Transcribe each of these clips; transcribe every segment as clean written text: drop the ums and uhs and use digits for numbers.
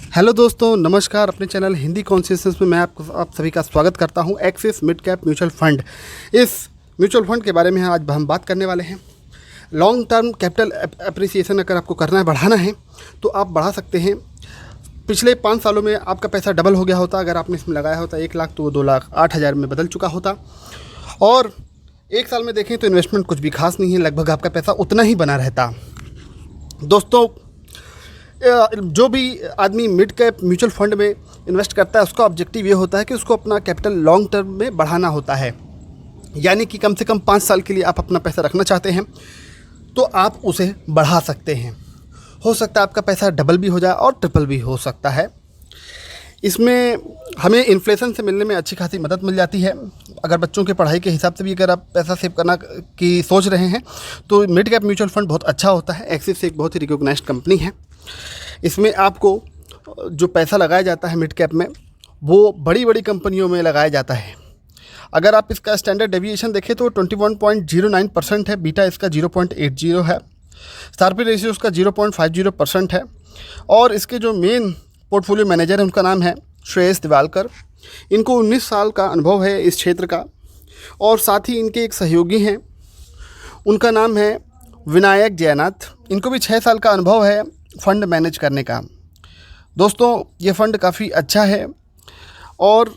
Hello दोस्तों, नमस्कार। अपने चैनल हिंदी कॉन्शियसनेस में मैं आप सभी का स्वागत करता हूं। Axis mid cap mutual fund, इस म्यूचुअल फंड के बारे में आज हम बात करने वाले हैं। लॉन्ग टर्म कैपिटल अप्रिसिएशन अगर आपको करना है, बढ़ाना है, तो आप बढ़ा सकते हैं। पिछले 5 सालों में आपका पैसा डबल हो गया होता। अगर आपने इसमें लगाया होता 1 लाख, तो वो 2,08,000 में बदल चुका होता। और 1 साल में देखें तो इन्वेस्टमेंट कुछ भी खास नहीं है, लगभग आपका पैसा उतना ही बना रहता। दोस्तों, जो भी आदमी मिड कैप म्यूचुअल फंड में इन्वेस्ट करता है, उसका ऑब्जेक्टिव ये होता है कि उसको अपना कैपिटल लॉन्ग टर्म में बढ़ाना होता है। यानी कि कम से कम 5 साल के लिए आप अपना पैसा रखना चाहते हैं, तो आप उसे बढ़ा सकते हैं। हो सकता है आपका पैसा डबल भी हो जाए और ट्रिपल भी हो सकता है। इसमें हमें इन्फ्लेशन से मिलने में अच्छी खासी मदद मिल जाती है। अगर बच्चों के पढ़ाई के हिसाब से भी अगर आप पैसा सेव करना की सोच रहे हैं, तो मिड कैप म्यूचुअल फंड बहुत अच्छा होता है। एक्सिस एक बहुत ही रिकॉग्नाइज्ड कंपनी है। इसमें आपको जो पैसा लगाया जाता है मिड कैप में, वो बड़ी बड़ी कंपनियों में लगाया जाता है। अगर आप इसका स्टैंडर्ड डेविएशन देखें तो 21.09% है, बीटा इसका 0.80 है, शार्पी रेशियो उसका 0.50% है। और इसके जो मेन पोर्टफोलियो मैनेजर हैं, उनका नाम है श्रेयस दिवालकर। इनको 19 साल का अनुभव है इस क्षेत्र का। और साथ ही इनके एक सहयोगी हैं, उनका नाम है विनायक जयनाथ। इनको भी 6 साल का अनुभव है फ़ंड मैनेज करने का। दोस्तों, ये फ़ंड काफ़ी अच्छा है। और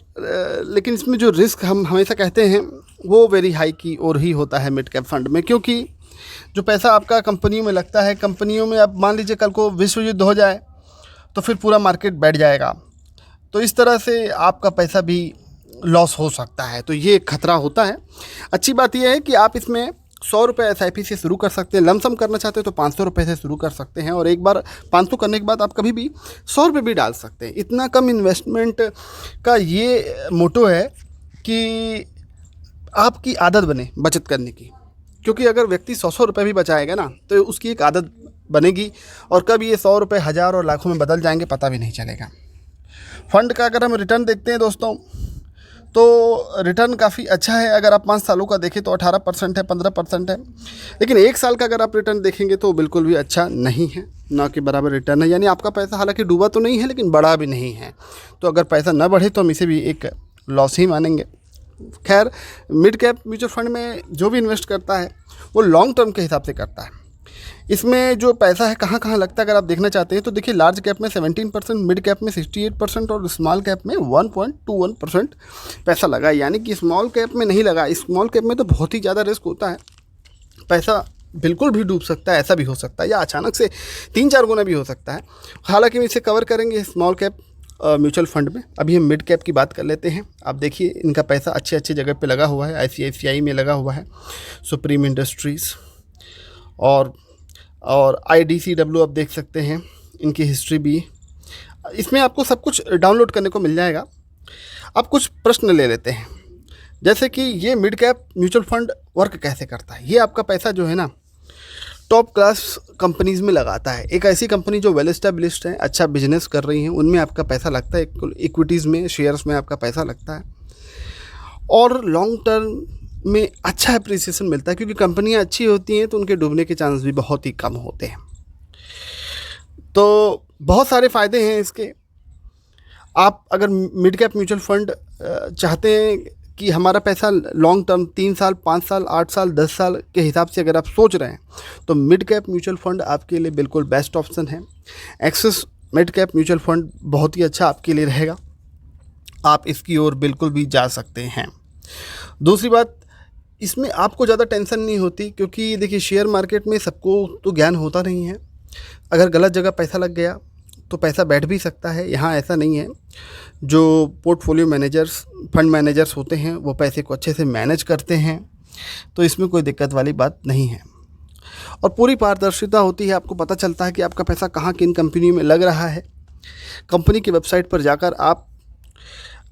लेकिन इसमें जो रिस्क हम हमेशा कहते हैं, वो वेरी हाई की ओर ही होता है मिड कैप फंड में। क्योंकि जो पैसा आपका कंपनियों में लगता है, कंपनियों में अब मान लीजिए कल को विश्व युद्ध हो जाए, तो फिर पूरा मार्केट बैठ जाएगा। तो इस तरह से आपका पैसा भी लॉस हो सकता है। तो ये खतरा होता है। अच्छी बात यह है कि आप इसमें 100 रुपये SIP से शुरू कर सकते हैं। लमसम करना चाहते हो तो 500 रुपये से शुरू कर सकते हैं। और एक बार 500 करने के बाद आप कभी भी 100 रुपये भी डाल सकते हैं। इतना कम इन्वेस्टमेंट का ये मोटो है कि आपकी आदत बने बचत करने की। क्योंकि अगर व्यक्ति 100 रुपये भी बचाएगा ना, तो उसकी एक आदत बनेगी। और कब ये 100 रुपये हज़ार और लाखों में बदल जाएंगे, पता भी नहीं चलेगा। फंड का अगर हम रिटर्न देखते हैं दोस्तों, तो रिटर्न काफ़ी अच्छा है। अगर आप 5 सालों का देखें तो 18% है, 15% है। लेकिन 1 साल का अगर आप रिटर्न देखेंगे तो बिल्कुल भी अच्छा नहीं है, ना के बराबर रिटर्न है। यानी आपका पैसा हालांकि डूबा तो नहीं है, लेकिन बढ़ा भी नहीं है। तो अगर पैसा ना बढ़े तो हम इसे भी एक लॉस ही मानेंगे। खैर, मिड कैप म्यूचुअल फंड में जो भी इन्वेस्ट करता है, वो लॉन्ग टर्म के हिसाब से करता है। इसमें जो पैसा है कहाँ कहाँ लगता है, अगर आप देखना चाहते हैं तो देखिए, लार्ज कैप में 17%, मिड कैप में 68% और स्मॉल कैप में 1.21% पैसा लगा है। यानी कि स्मॉल कैप में नहीं लगा। स्मॉल कैप में तो बहुत ही ज़्यादा रिस्क होता है, पैसा बिल्कुल भी डूब सकता है, ऐसा भी हो सकता है, या अचानक से 3-4 गुना भी हो सकता है। हालांकि हम इसे कवर करेंगे स्मॉल कैप म्यूचुअल फंड में। अभी हम मिड कैप की बात कर लेते हैं। आप देखिए, इनका पैसा अच्छे अच्छे जगह पे लगा हुआ है। ICICI में लगा हुआ है, सुप्रीम इंडस्ट्रीज़ और IDCW आप देख सकते हैं। इनकी हिस्ट्री भी इसमें आपको सब कुछ डाउनलोड करने को मिल जाएगा। अब कुछ प्रश्न ले लेते हैं, जैसे कि ये mid cap mutual fund work कैसे करता है। ये आपका पैसा जो है ना, टॉप क्लास कंपनीज़ में लगाता है। एक ऐसी कंपनी जो वेल एस्टेब्लिश्ड है, अच्छा बिजनेस कर रही हैं, उनमें आपका पैसा लगता है। इक्विटीज़ में, शेयर्स में आपका पैसा लगता है। और लॉन्ग टर्म में अच्छा अप्रिसिएशन मिलता है, क्योंकि कंपनियां अच्छी होती हैं तो उनके डूबने के चांस भी बहुत ही कम होते हैं। तो बहुत सारे फ़ायदे हैं इसके। आप अगर मिड कैप म्यूचुअल फंड चाहते हैं कि हमारा पैसा लॉन्ग टर्म 3 साल, 5 साल, 8 साल, 10 साल के हिसाब से अगर आप सोच रहे हैं, तो मिड कैप म्यूचुअल फंड आपके लिए बिल्कुल बेस्ट ऑप्शन है। Axis mid cap mutual fund बहुत ही अच्छा आपके लिए रहेगा। आप इसकी ओर बिल्कुल भी जा सकते हैं। दूसरी बात, इसमें आपको ज़्यादा टेंशन नहीं होती, क्योंकि देखिए, शेयर मार्केट में सबको तो ज्ञान होता नहीं है। अगर गलत जगह पैसा लग गया तो पैसा बैठ भी सकता है। यहाँ ऐसा नहीं है। जो पोर्टफोलियो मैनेजर्स, फंड मैनेजर्स होते हैं, वो पैसे को अच्छे से मैनेज करते हैं। तो इसमें कोई दिक्कत वाली बात नहीं है। और पूरी पारदर्शिता होती है। आपको पता चलता है कि आपका पैसा कहाँ, किन कंपनी में लग रहा है। कंपनी की वेबसाइट पर जाकर आप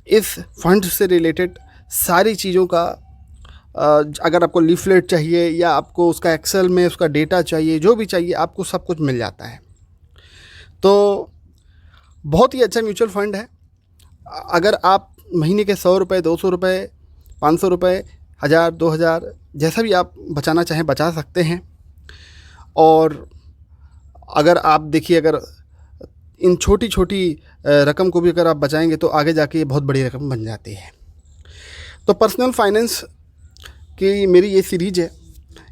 इस फंड से रिलेटेड सारी चीज़ों का, अगर आपको लीफलेट चाहिए या आपको उसका एक्सेल में उसका डेटा चाहिए, जो भी चाहिए, आपको सब कुछ मिल जाता है। तो बहुत ही अच्छा म्यूचुअल फंड है। अगर आप महीने के 100 रुपये, 200 रुपये, 500 रुपये, 1000, 2000, जैसा भी आप बचाना चाहें बचा सकते हैं। और अगर आप देखिए, अगर इन छोटी छोटी रकम को भी अगर आप बचाएंगे तो आगे जाके ये बहुत बड़ी रकम बन जाती है। तो पर्सनल फाइनेंस की मेरी ये सीरीज़ है,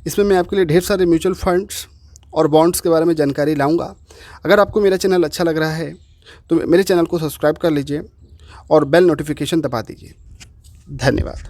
इसमें मैं आपके लिए ढेर सारे म्यूचुअल फंड्स और बॉन्ड्स के बारे में जानकारी लाऊंगा। अगर आपको मेरा चैनल अच्छा लग रहा है तो मेरे चैनल को सब्सक्राइब कर लीजिए और बेल नोटिफिकेशन दबा दीजिए। धन्यवाद।